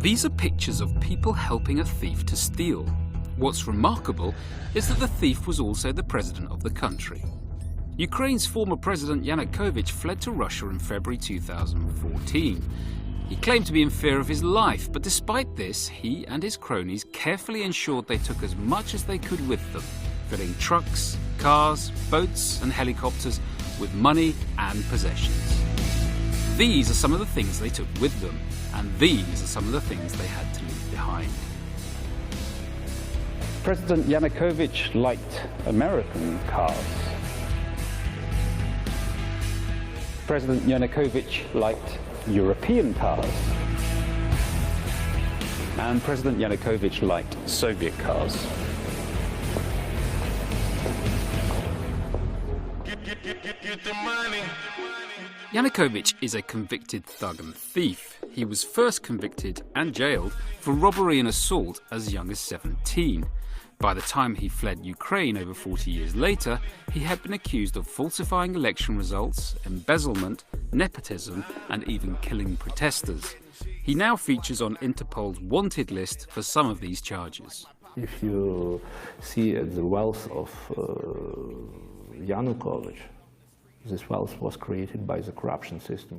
These are pictures of people helping a thief to steal. What's remarkable is that the thief was also the president of the country. Ukraine's former president Yanukovych fled to Russia in February 2014. He claimed to be in fear of his life, but despite this, he and his cronies carefully ensured they took as much as they could with them, filling trucks, cars, boats and helicopters with money and possessions. These are some of the things they took with them, and these are some of the things they had to leave behind. President Yanukovych liked American cars. President Yanukovych liked European cars. And President Yanukovych liked Soviet cars. Get the money. Yanukovych is a convicted thug and thief. He was first convicted and jailed for robbery and assault as young as 17. By the time he fled Ukraine over 40 years later, he had been accused of falsifying election results, embezzlement, nepotism, and even killing protesters. He now features on Interpol's wanted list for some of these charges. If you see the wealth of Yanukovych, this wealth was created by the corruption system.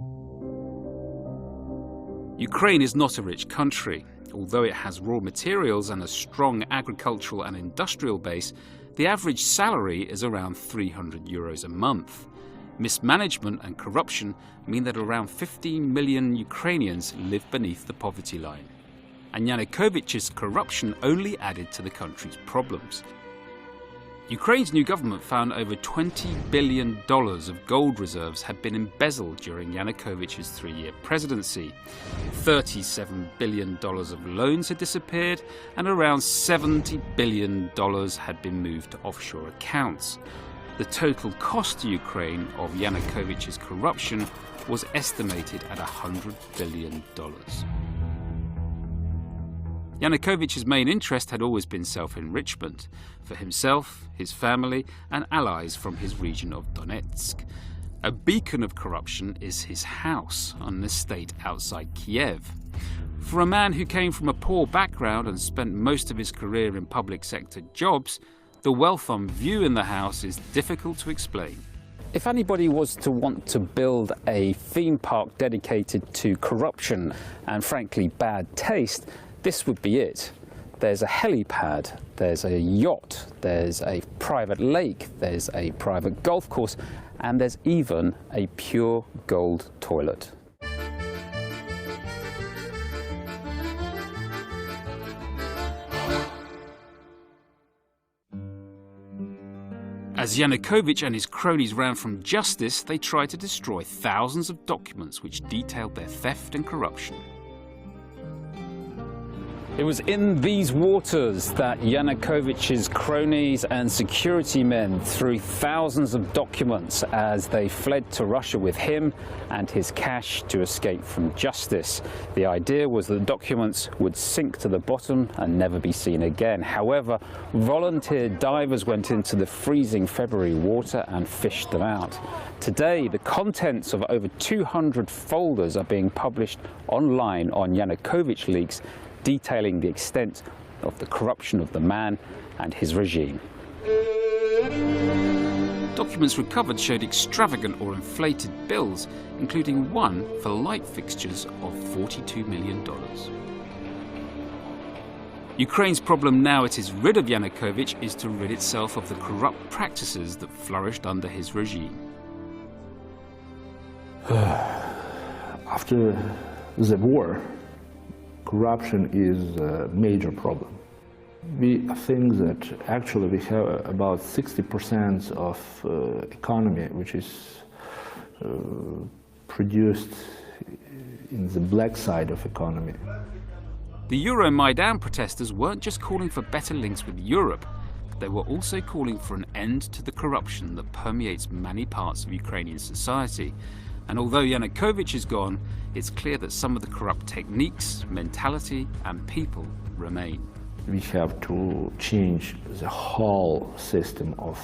Ukraine is not a rich country. Although it has raw materials and a strong agricultural and industrial base, the average salary is around €300 a month. Mismanagement and corruption mean that around 15 million Ukrainians live beneath the poverty line. And Yanukovych's corruption only added to the country's problems. Ukraine's new government found over $20 billion of gold reserves had been embezzled during Yanukovych's 3-year presidency. $37 billion of loans had disappeared, and around $70 billion had been moved to offshore accounts. The total cost to Ukraine of Yanukovych's corruption was estimated at $100 billion. Yanukovych's main interest had always been self-enrichment for himself, his family, and allies from his region of Donetsk. A beacon of corruption is his house on an estate outside Kiev. For a man who came from a poor background and spent most of his career in public sector jobs, the wealth on view in the house is difficult to explain. If anybody was to want to build a theme park dedicated to corruption and, frankly, bad taste, this would be it. There's a helipad, there's a yacht, there's a private lake, there's a private golf course, and there's even a pure gold toilet. As Yanukovych and his cronies ran from justice, they tried to destroy thousands of documents which detailed their theft and corruption. It was in these waters that Yanukovych's cronies and security men threw thousands of documents as they fled to Russia with him and his cash to escape from justice. The idea was that the documents would sink to the bottom and never be seen again. However, volunteer divers went into the freezing February water and fished them out. Today, the contents of over 200 folders are being published online on Yanukovych leaks, detailing the extent of the corruption of the man and his regime. Documents recovered showed extravagant or inflated bills, including one for light fixtures of $42 million. Ukraine's problem now it is rid of Yanukovych is to rid itself of the corrupt practices that flourished under his regime. After the war, corruption is a major problem. We think that actually we have about 60% of economy which is produced in the black side of economy. The Euromaidan protesters weren't just calling for better links with Europe, they were also calling for an end to the corruption that permeates many parts of Ukrainian society. And although Yanukovych is gone, it's clear that some of the corrupt techniques, mentality and people remain. We have to change the whole system of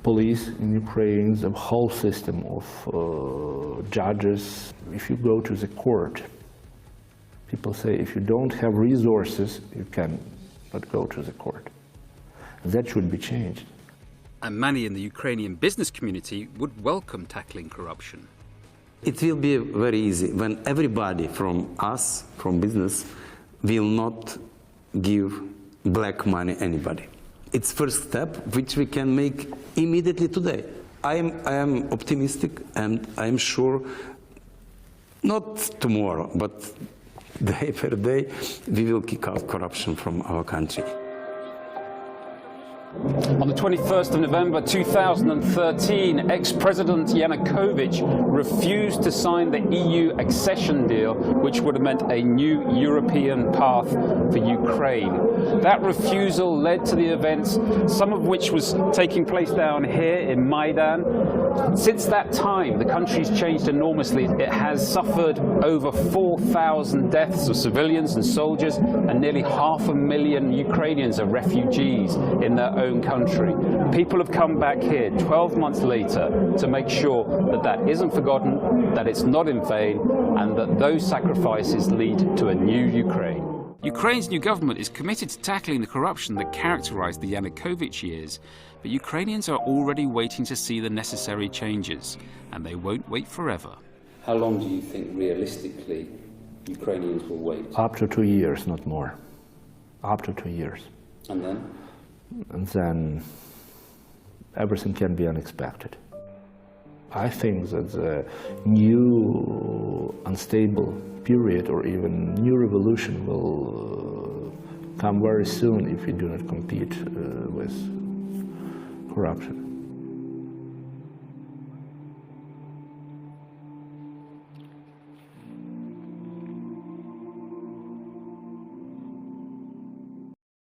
police in Ukraine, the whole system of judges. If you go to the court, people say if you don't have resources, you cannot go to the court. That should be changed. And many in the Ukrainian business community would welcome tackling corruption. It will be very easy when everybody from us, from business, will not give black money anybody. It's first step which we can make immediately today. I am optimistic, and I am sure not tomorrow, but day per day we will kick out corruption from our country. On the 21st of November 2013, ex-President Yanukovych refused to sign the EU accession deal, which would have meant a new European path for Ukraine. That refusal led to the events, some of which was taking place down here in Maidan. Since that time, the country's changed enormously. It has suffered over 4,000 deaths of civilians and soldiers, and nearly 500,000 Ukrainians are refugees in their own country. People have come back here 12 months later to make sure that that isn't forgotten, that it's not in vain, and that those sacrifices lead to a new Ukraine. Ukraine's new government is committed to tackling the corruption that characterized the Yanukovych years, but Ukrainians are already waiting to see the necessary changes, and they won't wait forever. How long do you think realistically Ukrainians will wait? Up to 2 years, not more. Up to 2 years. And then? And then everything can be unexpected. I think that the new unstable period or even new revolution will come very soon if we do not compete with corruption.